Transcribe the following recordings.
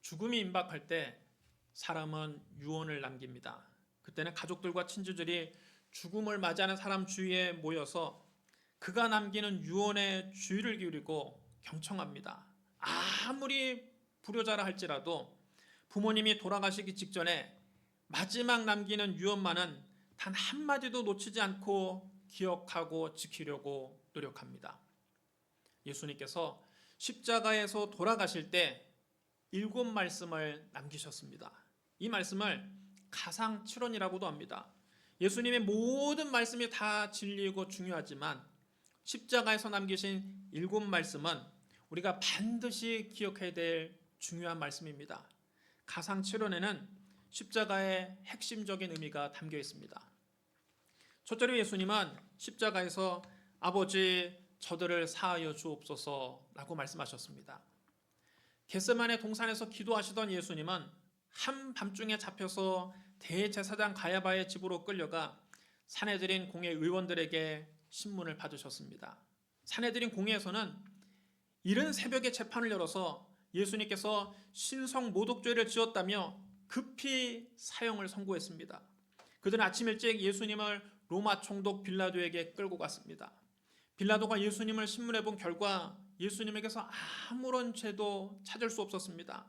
죽음이 임박할 때 사람은 유언을 남깁니다. 그때는 가족들과 친지들이 죽음을 맞이하는 사람 주위에 모여서 그가 남기는 유언에 주의를 기울이고 경청합니다. 아무리 불효자라 할지라도 부모님이 돌아가시기 직전에 마지막 남기는 유언만은 단 한마디도 놓치지 않고 기억하고 지키려고 노력합니다. 예수님께서 십자가에서 돌아가실 때 7말씀을 남기셨습니다. 이 말씀을 가상칠언이라고도 합니다. 예수님의 모든 말씀이 다 진리이고 중요하지만 십자가에서 남기신 7말씀은 우리가 반드시 기억해야 될 중요한 말씀입니다. 가상칠언에는 십자가의 핵심적인 의미가 담겨 있습니다. 첫째로 예수님은 십자가에서 아버지 저들을 사하여 주옵소서라고 말씀하셨습니다. 겟세마네 동산에서 기도하시던 예수님은 한밤중에 잡혀서 대제사장 가야바의 집으로 끌려가 산헤드린 공회 의원들에게 신문을 받으셨습니다. 산헤드린 공회에서는 이른 새벽에 재판을 열어서 예수님께서 신성 모독죄를 지었다며 급히 사형을 선고했습니다. 그들은 아침 일찍 예수님을 로마 총독 빌라도에게 끌고 갔습니다. 빌라도가 예수님을 신문해 본 결과 예수님에게서 아무런 죄도 찾을 수 없었습니다.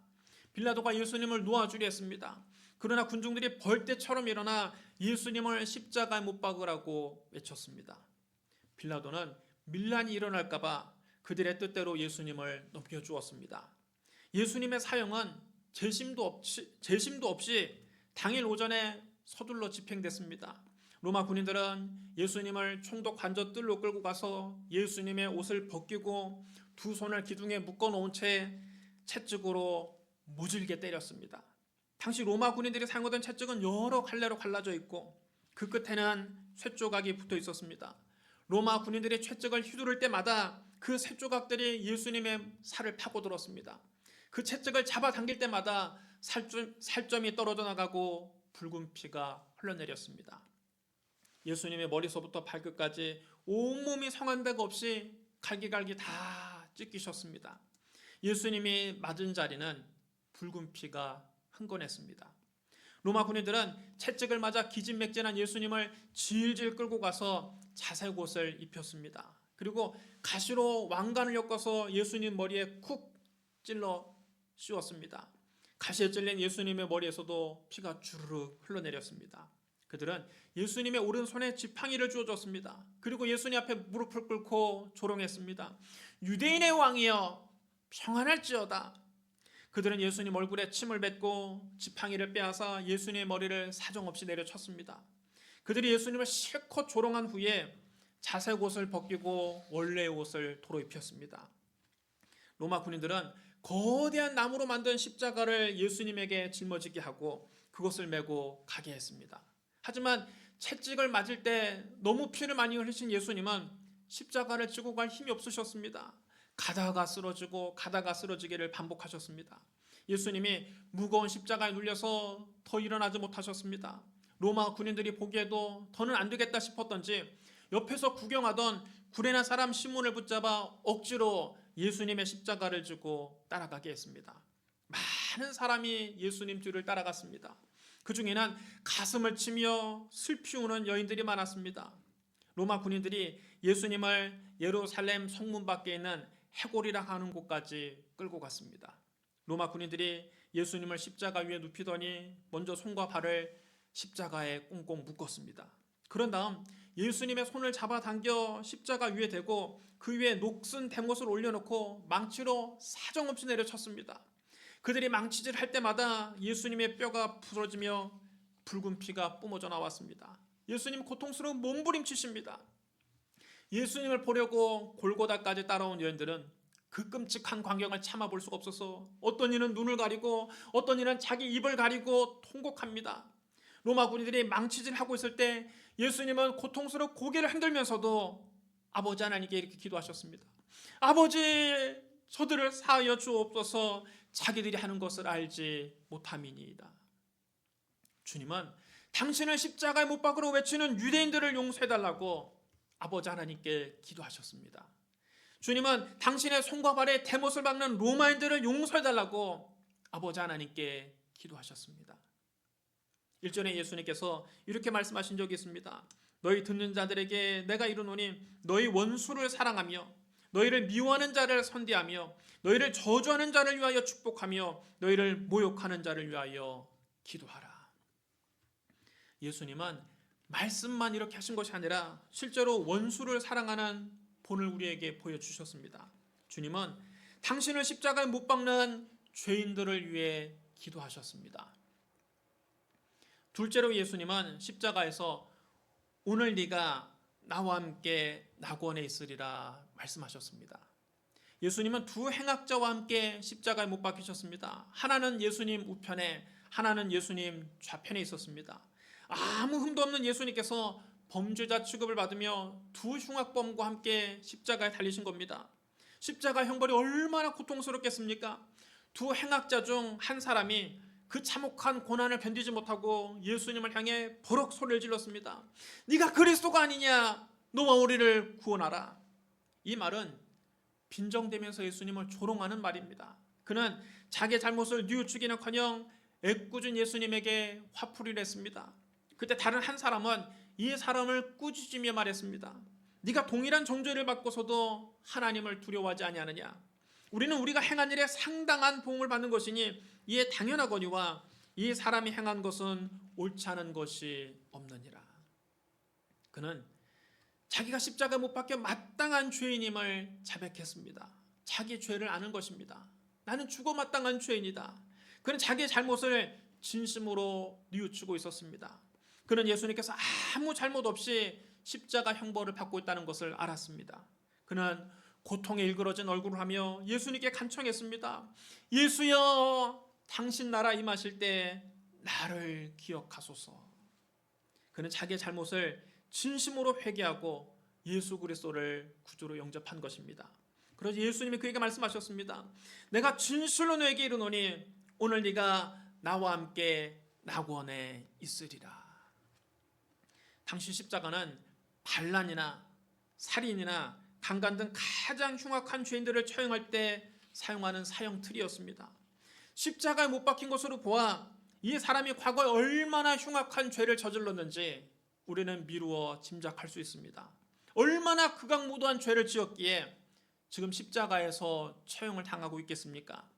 빌라도가 예수님을 놓아주려 했습니다. 그러나 군중들이 벌떼처럼 일어나 예수님을 십자가에 못 박으라고 외쳤습니다. 빌라도는 밀란이 일어날까 봐 그들의 뜻대로 예수님을 넘겨주었습니다. 예수님의 사형은 재심도 없이 당일 오전에 서둘러 집행됐습니다. 로마 군인들은 예수님을 총독 관저뜰로 끌고 가서 예수님의 옷을 벗기고 두 손을 기둥에 묶어놓은 채 채찍으로 모질게 때렸습니다. 당시 로마 군인들이 사용하던 채찍은 여러 갈래로 갈라져 있고 그 끝에는 쇠조각이 붙어 있었습니다. 로마 군인들이 채찍을 휘두를 때마다 그 쇠조각들이 예수님의 살을 파고들었습니다. 그 채찍을 잡아당길 때마다 살점이 떨어져 나가고 붉은 피가 흘러내렸습니다. 예수님의 머리서부터 발끝까지 온몸이 성한 데가 없이 갈기갈기 다 찢기셨습니다. 예수님이 맞은 자리는 붉은 피가 흥건했습니다. 로마 군인들은 채찍을 맞아 기진맥진한 예수님을 질질 끌고 가서 자색 옷을 입혔습니다. 그리고 가시로 왕관을 엮어서 예수님 머리에 쿡 찔러 씌웠습니다. 가시에 찔린 예수님의 머리에서도 피가 주르륵 흘러내렸습니다. 그들은 예수님의 오른손에 지팡이를 주어줬습니다. 그리고 예수님 앞에 무릎을 꿇고 조롱했습니다. 유대인의 왕이여 평안할지어다. 그들은 예수님 얼굴에 침을 뱉고 지팡이를 빼앗아 예수님의 머리를 사정없이 내려쳤습니다. 그들이 예수님을 실컷 조롱한 후에 자색 옷을 벗기고 원래의 옷을 도로 입혔습니다. 로마 군인들은 거대한 나무로 만든 십자가를 예수님에게 짊어지게 하고 그것을 메고 가게 했습니다. 하지만 채찍을 맞을 때 너무 피를 많이 흘리신 예수님은 십자가를 지고 갈 힘이 없으셨습니다. 가다가 쓰러지고 가다가 쓰러지기를 반복하셨습니다. 예수님이 무거운 십자가에 눌려서 더 일어나지 못하셨습니다. 로마 군인들이 보기에도 더는 안 되겠다 싶었던지 옆에서 구경하던 구레나 사람 시몬을 붙잡아 억지로 예수님의 십자가를 지고 따라가게 했습니다. 많은 사람이 예수님 뒤를 따라갔습니다. 그 중에는 가슴을 치며 슬피 우는 여인들이 많았습니다. 로마 군인들이 예수님을 예루살렘 성문 밖에 있는 해골이라 하는 곳까지 끌고 갔습니다. 로마 군인들이 예수님을 십자가 위에 눕히더니 먼저 손과 발을 십자가에 꽁꽁 묶었습니다. 그런 다음 예수님의 손을 잡아당겨 십자가 위에 대고 그 위에 녹슨 대못을 올려놓고 망치로 사정없이 내려쳤습니다. 그들이 망치질할 때마다 예수님의 뼈가 부러지며 붉은 피가 뿜어져 나왔습니다. 예수님 고통스러운 몸부림치십니다. 예수님을 보려고 골고다까지 따라온 여인들은 그 끔찍한 광경을 참아볼 수가 없어서 어떤 이는 눈을 가리고 어떤 이는 자기 입을 가리고 통곡합니다. 로마 군인들이 망치질하고 있을 때 예수님은 고통스럽고 고개를 흔들면서도 아버지 하나님께 이렇게 기도하셨습니다. 아버지 저들을 사하여 주옵소서 자기들이 하는 것을 알지 못함이니이다. 주님은 당신을 십자가에 못 박으러 외치는 유대인들을 용서해달라고 아버지 하나님께 기도하셨습니다. 주님은 당신의 손과 발에 대못을 박는 로마인들을 용서해달라고 아버지 하나님께 기도하셨습니다. 1절에 예수님께서 이렇게 말씀하신 적이 있습니다. 너희 듣는 자들에게 내가 이르노니 너희 원수를 사랑하며 너희를 미워하는 자를 선대하며 너희를 저주하는 자를 위하여 축복하며 너희를 모욕하는 자를 위하여 기도하라. 예수님은 말씀만 이렇게 하신 것이 아니라 실제로 원수를 사랑하는 본을 우리에게 보여주셨습니다. 주님은 당신을 십자가에 못 박는 죄인들을 위해 기도하셨습니다. 둘째로 예수님은 십자가에서 오늘 네가 나와 함께 낙원에 있으리라 말씀하셨습니다. 예수님은 두 행악자와 함께 십자가에 못 박히셨습니다. 하나는 예수님 우편에, 하나는 예수님 좌편에 있었습니다. 아무 흠도 없는 예수님께서 범죄자 취급을 받으며 두 흉악범과 함께 십자가에 달리신 겁니다. 십자가 형벌이 얼마나 고통스럽겠습니까? 두 행악자 중 한 사람이 그 참혹한 고난을 견디지 못하고 예수님을 향해 버럭 소리를 질렀습니다. 네가 그리스도가 아니냐? 너와 우리를 구원하라. 이 말은 빈정대면서 예수님을 조롱하는 말입니다. 그는 자기의 잘못을 뉘우치기는커녕 애꿎은 예수님에게 화풀이를 했습니다. 그때 다른 한 사람은 이 사람을 꾸짖으며 말했습니다. 네가 동일한 정죄를 받고서도 하나님을 두려워하지 아니하느냐? 우리는 우리가 행한 일에 상당한 보응을 받는 것이니 이에 당연하거니와 이 사람이 행한 것은 옳지 않은 것이 없느니라. 그는 자기가 십자가에 못 박혀 마땅한 죄인임을 자백했습니다. 자기 죄를 아는 것입니다. 나는 죽어 마땅한 죄인이다. 그는 자기의 잘못을 진심으로 뉘우치고 있었습니다. 그는 예수님께서 아무 잘못 없이 십자가 형벌을 받고 있다는 것을 알았습니다. 그는 고통에 일그러진 얼굴을 하며 예수님께 간청했습니다. 예수여, 당신 나라 임하실 때 나를 기억하소서. 그는 자기의 잘못을 진심으로 회개하고 예수 그리스도를 구주로 영접한 것입니다. 그래서 예수님이 그에게 말씀하셨습니다. 내가 진실로 너에게 이르노니 오늘 네가 나와 함께 낙원에 있으리라. 당시 십자가는 반란이나 살인이나 강간 등 가장 흉악한 죄인들을 처형할 때 사용하는 사형틀이었습니다. 십자가에 못 박힌 것으로 보아 이 사람이 과거에 얼마나 흉악한 죄를 저질렀는지 우리는 미루어 짐작할 수 있습니다. 얼마나 극악무도한 죄를 지었기에 지금 십자가에서 처형을 당하고 있겠습니까?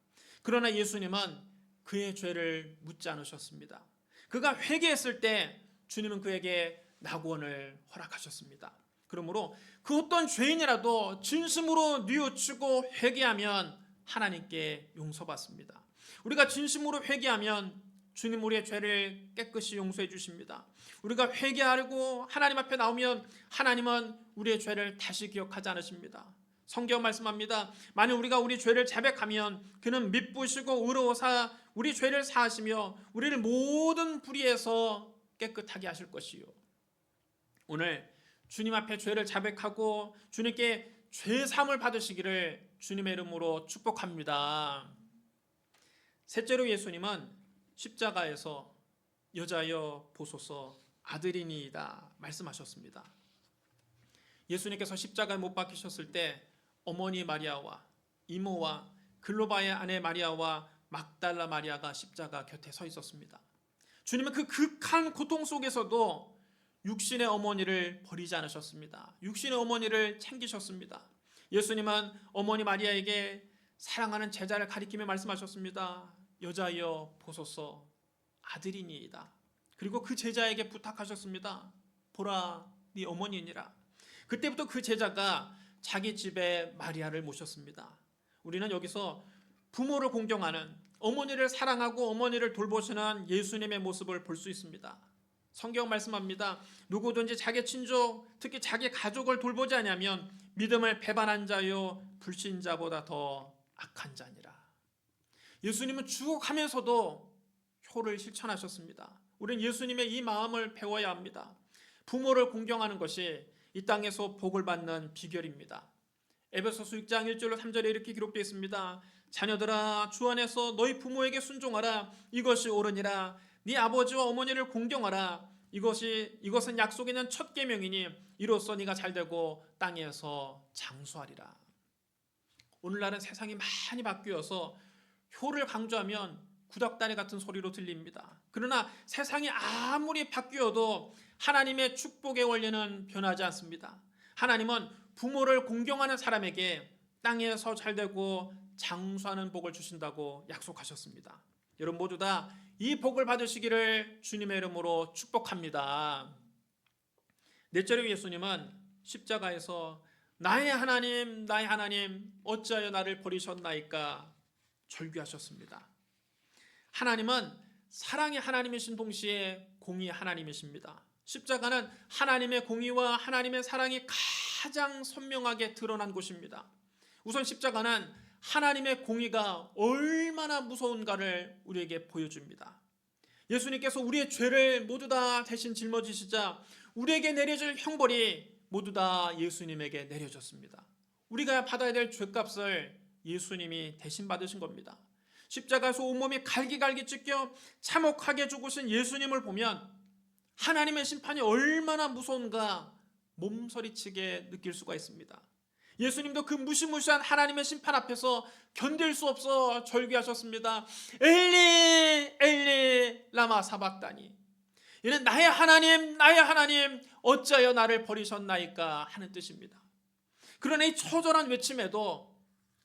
그러나 예수님은 그의 죄를 묻지 않으셨습니다. 그가 회개했을 때 주님은 그에게 낙원을 허락하셨습니다. 그러므로 그 어떤 죄인이라도 진심으로 뉘우치고 회개하면 하나님께 용서받습니다. 우리가 진심으로 회개하면 주님 우리의 죄를 깨끗이 용서해 주십니다. 우리가 회개하려고 하나님 앞에 나오면 하나님은 우리의 죄를 다시 기억하지 않으십니다. 성경 말씀합니다. 만일 우리가 우리 죄를 자백하면 그는 미쁘시고 의로우사 우리 죄를 사하시며 우리를 모든 불의에서 깨끗하게 하실 것이요. 오늘 주님 앞에 죄를 자백하고 주님께 죄사함을 받으시기를 주님의 이름으로 축복합니다. 셋째로 예수님은 십자가에서 여자여 보소서 아들이니이다 말씀하셨습니다. 예수님께서 십자가에 못 박히셨을 때 어머니 마리아와 이모와 글로바의 아내 마리아와 막달라 마리아가 십자가 곁에 서 있었습니다. 주님은 그 극한 고통 속에서도 육신의 어머니를 버리지 않으셨습니다. 육신의 어머니를 챙기셨습니다. 예수님은 어머니 마리아에게 사랑하는 제자를 가리키며 말씀하셨습니다. 여자여 보소서 아들이니이다. 그리고 그 제자에게 부탁하셨습니다. 보라 네 어머니니라. 그때부터 그 제자가 자기 집에 마리아를 모셨습니다. 우리는 여기서 부모를 공경하는, 어머니를 사랑하고 어머니를 돌보시는 예수님의 모습을 볼 수 있습니다. 성경 말씀합니다. 누구든지 자기 친족, 특히 자기 가족을 돌보지 아니하면 믿음을 배반한 자요 불신자보다 더 악한 자니라. 예수님은 죽어가면서도 효를 실천하셨습니다. 우리는 예수님의 이 마음을 배워야 합니다. 부모를 공경하는 것이 이 땅에서 복을 받는 비결입니다. 에베소서 6장 1절로 3절에 이렇게 기록되어 있습니다. 자녀들아 주 안에서 너희 부모에게 순종하라. 이것이 옳으니라. 네 아버지와 어머니를 공경하라. 이것은 약속 있는 첫 계명이니 이로써 네가 잘되고 땅에서 장수하리라. 오늘날은 세상이 많이 바뀌어서 효를 강조하면 구닥다리 같은 소리로 들립니다. 그러나 세상이 아무리 바뀌어도 하나님의 축복의 원리는 변하지 않습니다. 하나님은 부모를 공경하는 사람에게 땅에서 잘되고 장수하는 복을 주신다고 약속하셨습니다. 여러분 모두 다 이 복을 받으시기를 주님의 이름으로 축복합니다. 넷째로 예수님은 십자가에서 나의 하나님 어찌하여 나를 버리셨나이까 절규하셨습니다. 하나님은 사랑의 하나님이신 동시에 공의의 하나님이십니다. 십자가는 하나님의 공의와 하나님의 사랑이 가장 선명하게 드러난 곳입니다. 우선 십자가는 하나님의 공의가 얼마나 무서운가를 우리에게 보여줍니다. 예수님께서 우리의 죄를 모두 다 대신 짊어지시자 우리에게 내려질 형벌이 모두 다 예수님에게 내려졌습니다. 우리가 받아야 될 죄값을 예수님이 대신 받으신 겁니다. 십자가에서 온몸이 갈기갈기 찢겨 참혹하게 죽으신 예수님을 보면 하나님의 심판이 얼마나 무서운가 몸서리치게 느낄 수가 있습니다. 예수님도 그 무시무시한 하나님의 심판 앞에서 견딜 수 없어 절규하셨습니다. 엘리 엘리 라마 사박다니. 이는 나의 하나님 어찌하여 나를 버리셨나이까 하는 뜻입니다. 그러나 이 처절한 외침에도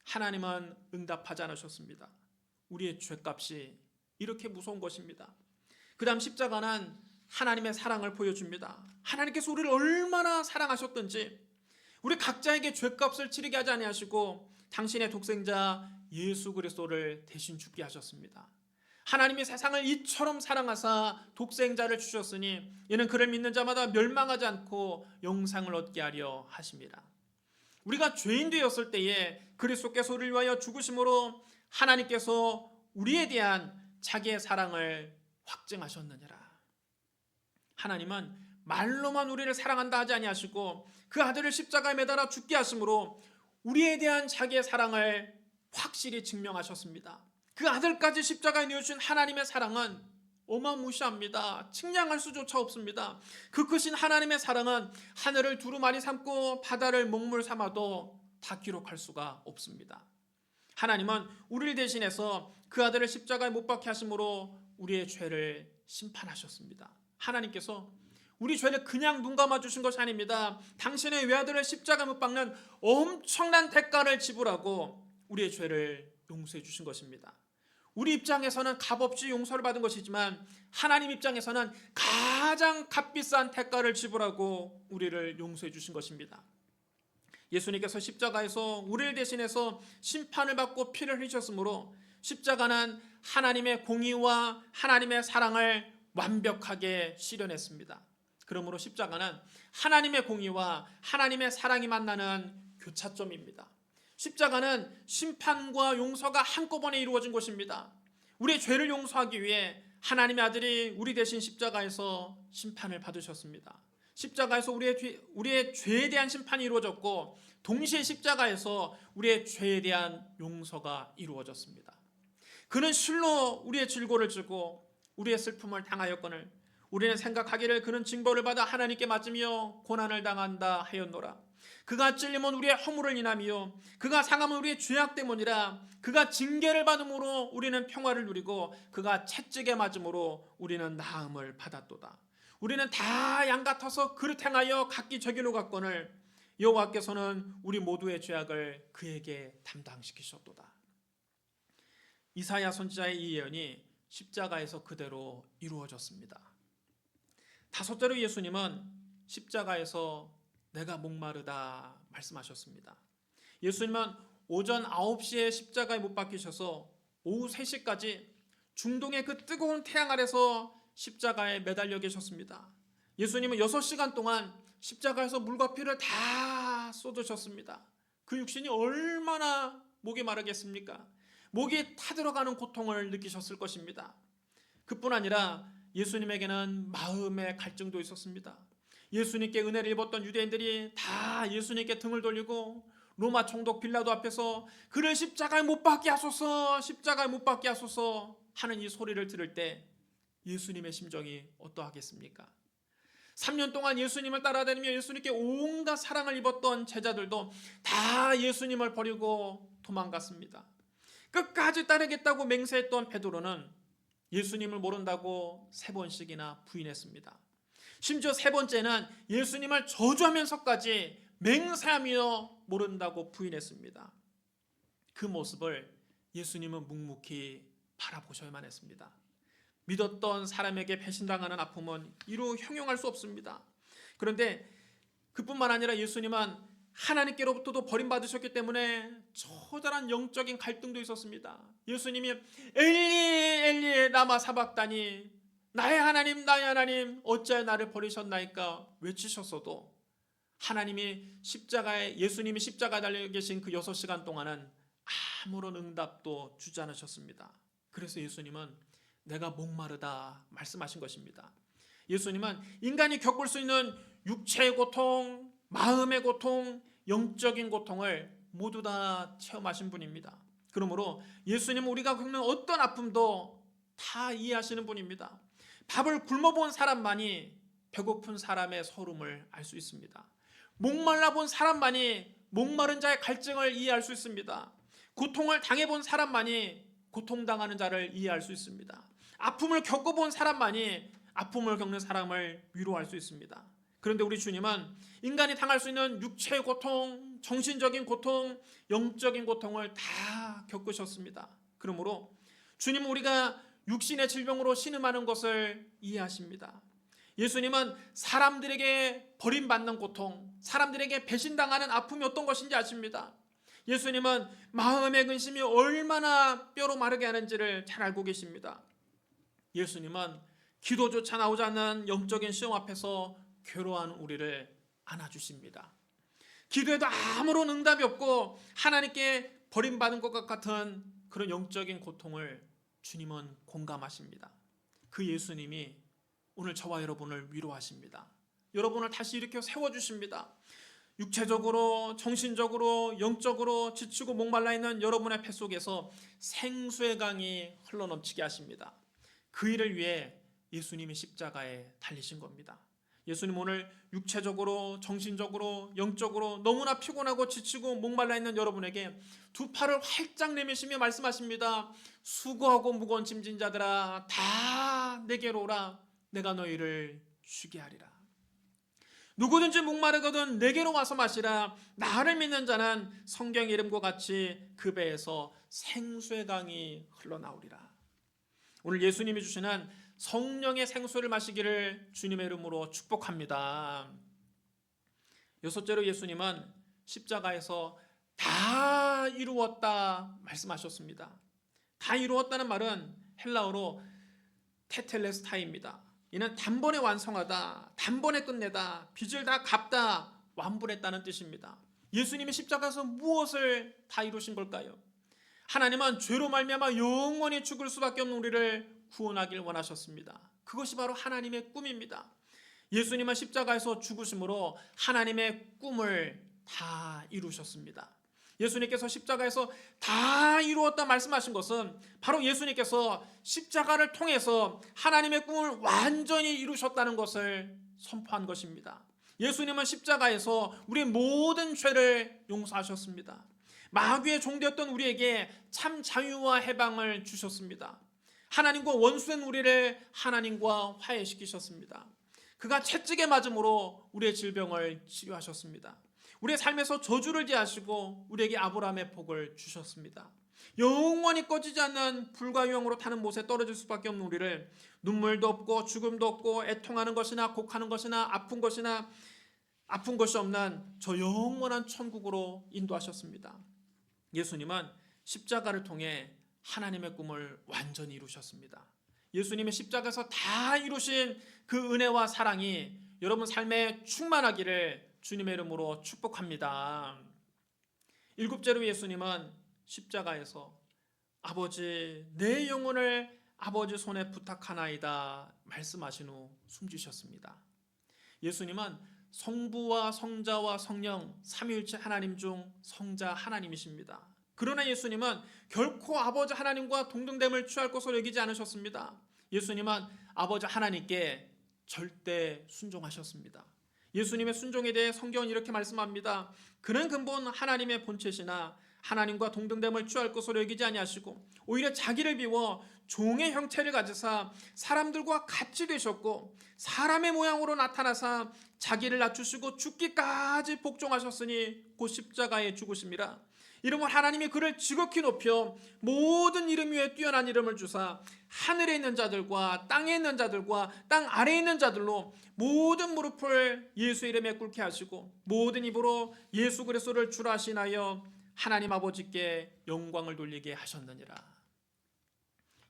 하나님은 응답하지 않으셨습니다. 우리의 죄값이 이렇게 무서운 것입니다. 그 다음 십자가는 하나님의 사랑을 보여줍니다. 하나님께서 우리를 얼마나 사랑하셨던지 우리 각자에게 죄값을 치르게 하지 아니하시고 당신의 독생자 예수 그리스도를 대신 죽게 하셨습니다. 하나님이 세상을 이처럼 사랑하사 독생자를 주셨으니 이는 그를 믿는 자마다 멸망하지 않고 영생을 얻게 하려 하심이라. 우리가 죄인 되었을 때에 그리스도께서 우리를 위하여 죽으심으로 하나님께서 우리에 대한 자기의 사랑을 확증하셨느니라. 하나님은 말로만 우리를 사랑한다 하지 아니하시고 그 아들을 십자가에 매달아 죽게 하심으로 우리에 대한 자기의 사랑을 확실히 증명하셨습니다. 그 아들까지 십자가에 내어주신 하나님의 사랑은 어마무시합니다. 측량할 수조차 없습니다. 그 크신 하나님의 사랑은 하늘을 두루마리 삼고 바다를 먹물 삼아도 다 기록할 수가 없습니다. 하나님은 우리를 대신해서 그 아들을 십자가에 못 박게 하심으로 우리의 죄를 심판하셨습니다. 하나님께서 우리 죄를 그냥 눈 감아주신 것이 아닙니다. 당신의 외아들을 십자가에 못 박는 엄청난 대가를 지불하고 우리의 죄를 용서해 주신 것입니다. 우리 입장에서는 값없이 용서를 받은 것이지만 하나님 입장에서는 가장 값비싼 대가를 지불하고 우리를 용서해 주신 것입니다. 예수님께서 십자가에서 우리를 대신해서 심판을 받고 피를 흘리셨으므로 십자가는 하나님의 공의와 하나님의 사랑을 완벽하게 실현했습니다. 그러므로 십자가는 하나님의 공의와 하나님의 사랑이 만나는 교차점입니다. 십자가는 심판과 용서가 한꺼번에 이루어진 것입니다. 우리의 죄를 용서하기 위해 하나님의 아들이 우리 대신 십자가에서 심판을 받으셨습니다. 십자가에서 우리의 죄에 대한 심판이 이루어졌고 동시에 십자가에서 우리의 죄에 대한 용서가 이루어졌습니다. 그는 실로 우리의 질고를 지고 우리의 슬픔을 당하였거늘 우리는 생각하기를 그는 징벌을 받아 하나님께 맞으며 고난을 당한다 하였노라. 그가 찔림은 우리의 허물을 인하며 그가 상함은 우리의 죄악 때문이라. 그가 징계를 받음으로 우리는 평화를 누리고 그가 채찍에 맞음으로 우리는 나음을 받았도다. 우리는 다 양 같아서 그릇 행하여 각기 저기로 갔거늘 여호와께서는 우리 모두의 죄악을 그에게 담당시키셨도다. 이사야 선지자의 이 예언이 십자가에서 그대로 이루어졌습니다. 다섯째로 예수님은 십자가에서 내가 목마르다 말씀하셨습니다. 예수님은 오전 9시에 십자가에 못 박히셔서 오후 3시까지 중동의 그 뜨거운 태양 아래서 십자가에 매달려 계셨습니다. 예수님은 6시간 동안 십자가에서 물과 피를 다 쏟으셨습니다. 그 육신이 얼마나 목이 마르겠습니까? 목이 타들어가는 고통을 느끼셨을 것입니다. 그뿐 아니라 예수님에게는 마음의 갈증도 있었습니다. 예수님께 은혜를 입었던 유대인들이 다 예수님께 등을 돌리고 로마 총독 빌라도 앞에서 그를 십자가에 못 박게 하소서, 십자가에 못 박게 하소서 하는 이 소리를 들을 때 예수님의 심정이 어떠하겠습니까? 3년 동안 예수님을 따라다니며 예수님께 온갖 사랑을 입었던 제자들도 다 예수님을 버리고 도망갔습니다. 끝까지 따르겠다고 맹세했던 베드로는 예수님을 모른다고 3번씩이나 부인했습니다. 심지어 3번째는 예수님을 저주하면서까지 맹세하며 모른다고 부인했습니다. 그 모습을 예수님은 묵묵히 바라보셔야만 했습니다. 믿었던 사람에게 배신당하는 아픔은 이루 형용할 수 없습니다. 그런데 그뿐만 아니라 예수님은 하나님께로부터도 버림받으셨기 때문에 처절한 영적인 갈등도 있었습니다. 예수님이 엘리 엘리 라마 사박다니, 나의 하나님 어찌하여 나를 버리셨나이까 외치셨어도 하나님이 예수님이 십자가에 달려 계신 그 6시간 동안은 아무런 응답도 주지 않으셨습니다. 그래서 예수님은 내가 목마르다 말씀하신 것입니다. 예수님은 인간이 겪을 수 있는 육체의 고통, 마음의 고통, 영적인 고통을 모두 다 체험하신 분입니다. 그러므로 예수님은 우리가 겪는 어떤 아픔도 다 이해하시는 분입니다. 밥을 굶어본 사람만이 배고픈 사람의 서름을 알 수 있습니다. 목말라 본 사람만이 목마른 자의 갈증을 이해할 수 있습니다. 고통을 당해본 사람만이 고통당하는 자를 이해할 수 있습니다. 아픔을 겪어본 사람만이 아픔을 겪는 사람을 위로할 수 있습니다. 그런데 우리 주님은 인간이 당할 수 있는 육체의 고통, 정신적인 고통, 영적인 고통을 다 겪으셨습니다. 그러므로 주님은 우리가 육신의 질병으로 신음하는 것을 이해하십니다. 예수님은 사람들에게 버림받는 고통, 사람들에게 배신당하는 아픔이 어떤 것인지 아십니다. 예수님은 마음의 근심이 얼마나 뼈로 마르게 하는지를 잘 알고 계십니다. 예수님은 기도조차 나오지 않는 영적인 시험 앞에서 괴로워하는 우리를 안아주십니다. 기도에도 아무런 응답이 없고 하나님께 버림받은 것 같은 그런 영적인 고통을 주님은 공감하십니다. 그 예수님이 오늘 저와 여러분을 위로하십니다. 여러분을 다시 일으켜 세워주십니다. 육체적으로, 정신적으로, 영적으로 지치고 목말라 있는 여러분의 배 속에서 생수의 강이 흘러넘치게 하십니다. 그 일을 위해 예수님이 십자가에 달리신 겁니다. 예수님 오늘 육체적으로, 정신적으로, 영적으로 너무나 피곤하고 지치고 목말라 있는 여러분에게 두 팔을 활짝 내미시며 말씀하십니다. 수고하고 무거운 짐진 자들아 다 내게로 오라. 내가 너희를 쉬게 하리라. 누구든지 목마르거든 내게로 와서 마시라. 나를 믿는 자는 성경 이름과 같이 그 배에서 생수의 강이 흘러나오리라. 오늘 예수님이 주시는 성령의 생수를 마시기를 주님의 이름으로 축복합니다. 6째로 예수님은 십자가에서 다 이루었다 말씀하셨습니다. 다 이루었다는 말은 헬라어로 테텔레스타입니다. 이는 단번에 완성하다, 단번에 끝내다, 빚을 다 갚다, 완불했다는 뜻입니다. 예수님이 십자가에서 무엇을 다 이루신 걸까요? 하나님은 죄로 말미암아 영원히 죽을 수밖에 없는 우리를 구원하길 원하셨습니다. 그것이 바로 하나님의 꿈입니다. 예수님은 십자가에서 죽으심으로 하나님의 꿈을 다 이루셨습니다. 예수님께서 십자가에서 다 이루었다 말씀하신 것은 바로 예수님께서 십자가를 통해서 하나님의 꿈을 완전히 이루셨다는 것을 선포한 것입니다. 예수님은 십자가에서 우리의 모든 죄를 용서하셨습니다. 마귀의 종되었던 우리에게 참 자유와 해방을 주셨습니다. 하나님과 원수된 우리를 하나님과 화해시키셨습니다. 그가 채찍에 맞음으로 우리의 질병을 치료하셨습니다. 우리의 삶에서 저주를 제하시고 우리에게 아브라함의 복을 주셨습니다. 영원히 꺼지지 않는 불과 유황으로 타는 못에 떨어질 수밖에 없는 우리를 눈물도 없고 죽음도 없고 애통하는 것이나 곡하는 것이나 아픈 것이 없는 저 영원한 천국으로 인도하셨습니다. 예수님은 십자가를 통해 하나님의 꿈을 완전히 이루셨습니다. 예수님의 십자가에서 다 이루신 그 은혜와 사랑이 여러분 삶에 충만하기를 주님의 이름으로 축복합니다. 7째로 예수님은 십자가에서 아버지 내 영혼을 아버지 손에 부탁하나이다 말씀하신 후 숨지셨습니다. 예수님은 성부와 성자와 성령 삼위일체 하나님 중 성자 하나님이십니다. 그러나 예수님은 결코 아버지 하나님과 동등됨을 취할 것으로 여기지 않으셨습니다. 예수님은 아버지 하나님께 절대 순종하셨습니다. 예수님의 순종에 대해 성경은 이렇게 말씀합니다. 그는 근본 하나님의 본체시나 하나님과 동등됨을 취할 것으로 여기지 아니하시고 오히려 자기를 비워 종의 형체를 가지사 사람들과 같이 되셨고 사람의 모양으로 나타나사 자기를 낮추시고 죽기까지 복종하셨으니 곧 십자가에 죽으심이라. 이름을 하나님이 그를 지극히 높여 모든 이름 위에 뛰어난 이름을 주사 하늘에 있는 자들과 땅에 있는 자들과 땅 아래에 있는 자들로 모든 무릎을 예수 이름에 꿇게 하시고 모든 입으로 예수 그리스도를 주라 하시나여 하나님 아버지께 영광을 돌리게 하셨느니라.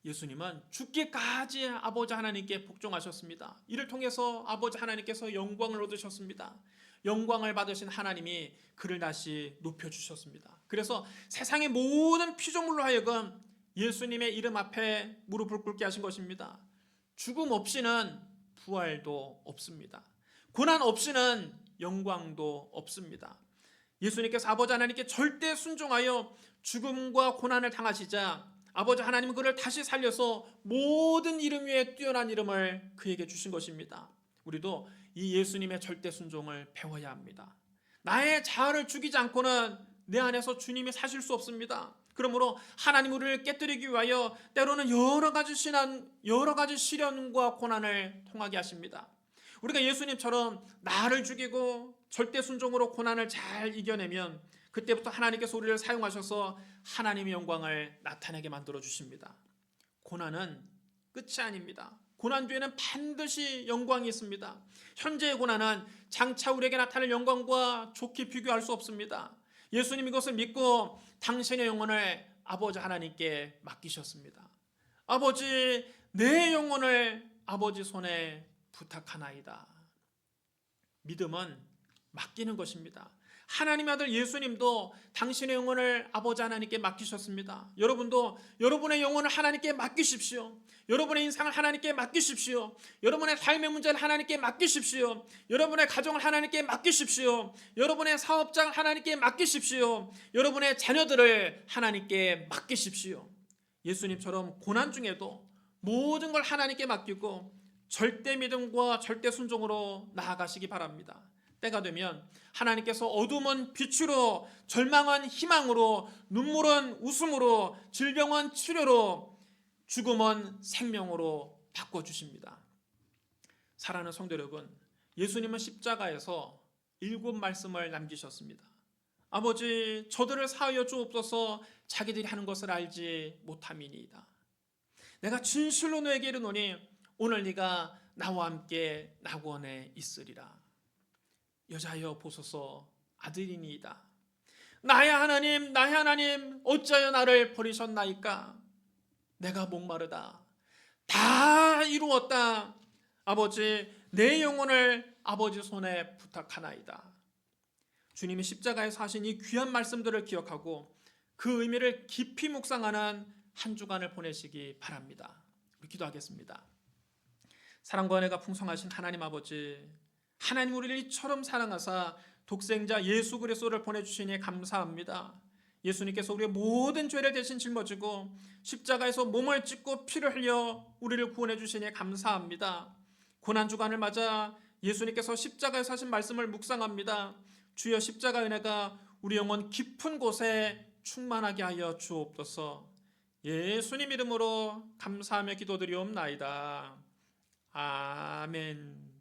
예수님은 죽기까지 아버지 하나님께 복종하셨습니다. 이를 통해서 아버지 하나님께서 영광을 얻으셨습니다. 영광을 받으신 하나님이 그를 다시 높여주셨습니다. 그래서 세상의 모든 피조물로 하여금 예수님의 이름 앞에 무릎을 꿇게 하신 것입니다. 죽음 없이는 부활도 없습니다. 고난 없이는 영광도 없습니다. 예수님께서 아버지 하나님께 절대 순종하여 죽음과 고난을 당하시자 아버지 하나님은 그를 다시 살려서 모든 이름 위에 뛰어난 이름을 그에게 주신 것입니다. 우리도 이 예수님의 절대 순종을 배워야 합니다. 나의 자아를 죽이지 않고는 내 안에서 주님이 사실 수 없습니다. 그러므로 하나님 우리를 깨뜨리기 위하여 때로는 여러 가지 시련과 고난을 통하게 하십니다. 우리가 예수님처럼 나를 죽이고 절대 순종으로 고난을 잘 이겨내면 그때부터 하나님께서 우리를 사용하셔서 하나님의 영광을 나타내게 만들어 주십니다. 고난은 끝이 아닙니다. 고난 뒤에는 반드시 영광이 있습니다. 현재의 고난은 장차 우리에게 나타날 영광과 좋게 비교할 수 없습니다. 예수님 이것을 믿고 당신의 영혼을 아버지 하나님께 맡기셨습니다. 아버지, 내 영혼을 아버지 손에 부탁하나이다. 믿음은 맡기는 것입니다. 하나님의 아들 예수님도 당신의 영혼을 아버지 하나님께 맡기셨습니다. 여러분도 여러분의 영혼을 하나님께 맡기십시오. 여러분의 인생을 하나님께 맡기십시오. 여러분의 삶의 문제를 하나님께 맡기십시오. 여러분의 가정을 하나님께 맡기십시오. 여러분의 사업장을 하나님께 맡기십시오. 여러분의 자녀들을 하나님께 맡기십시오. 예수님처럼 고난 중에도 모든 걸 하나님께 맡기고 절대 믿음과 절대 순종으로 나아가시기 바랍니다. 때가 되면 하나님께서 어둠은 빛으로, 절망은 희망으로, 눈물은 웃음으로, 질병은 치료로, 죽음은 생명으로 바꿔주십니다. 사랑하는 성도 여러분, 예수님은 십자가에서 7 말씀을 남기셨습니다. 아버지, 저들을 사하여 주옵소서. 자기들이 하는 것을 알지 못함이니이다. 내가 진실로 너에게 이르노니 오늘 네가 나와 함께 낙원에 있으리라. 여자여 보소서, 아들이니이다. 나의 하나님 어찌하여 나를 버리셨나이까. 내가 목마르다. 다 이루었다. 아버지, 내 영혼을 아버지 손에 부탁하나이다. 주님이 십자가에서 하신 이 귀한 말씀들을 기억하고 그 의미를 깊이 묵상하는 한 주간을 보내시기 바랍니다. 우리 기도하겠습니다. 사랑과 은혜가 풍성하신 하나님 아버지, 하나님 우리를 이처럼 사랑하사 독생자 예수 그리스도를 보내주시니 감사합니다. 예수님께서 우리의 모든 죄를 대신 짊어지고 십자가에서 몸을 찢고 피를 흘려 우리를 구원해 주시니 감사합니다. 고난주간을 맞아 예수님께서 십자가에서 하신 말씀을 묵상합니다. 주여, 십자가 은혜가 우리 영혼 깊은 곳에 충만하게 하여 주옵소서. 예수님 이름으로 감사하며 기도드리옵나이다. 아멘.